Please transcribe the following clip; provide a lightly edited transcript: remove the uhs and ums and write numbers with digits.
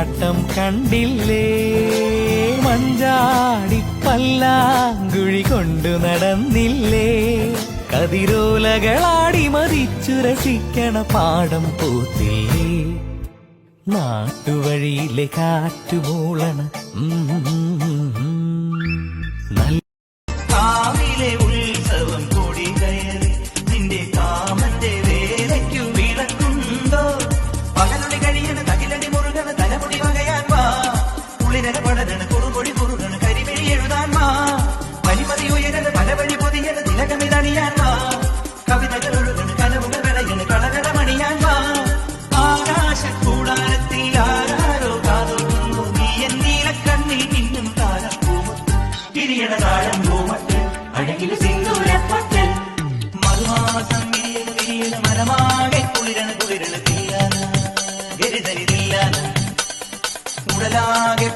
ആട്ടം കണ്ടില്ലേ, മഞ്ചാടി പല്ലാങ്കുഴി കൊണ്ടു നടന്നില്ലേ, കതിരോലകളാടി മതിച്ചു രസിക്കണ പാടം പൂത്തില്ലേ, നാട്ടുവഴിയിലെ കാറ്റുമൂളണ കാവിലെ ഉത്സവം കൂടി കയറി നിന്റെ കാമന്റെ വേലയ്ക്കു വിളക്കുണ്ടോ, പകലൊളി കഴിയണ തകിലടി മുറുകണ തലമുടി വകയാൻ വാ, ഉള്ളിനക പടരണ കുറുകൊടി കുറുകണ കരിമിഴി എഴുതാൻ വാ, പനിമതി ഉയരണ പല വഴി പൊതിയണ തിലകമിതണിയാൻ വാ, കവിതകൾ ഒഴുകണ കനവുകൾ വിളയണ കളകരമണിയാൻ വാ, ആകാശക്കൂടാരത്തിൽ ആരാരോ കാതോർക്കുന്നു നീ എൻ നീലക്കണ്ണിൽ മിന്നും താരം പൂമുത്ത് തിരിയണ താഴം പൂമട്ട് അഴകില് സിന്ദൂരപ്പട്ട് മധുമാസം വിരിയണ മരമാകെ കുളിരണ കുളിരണ തീരാന ഗരിതരി തീരാന ഉടലാകെ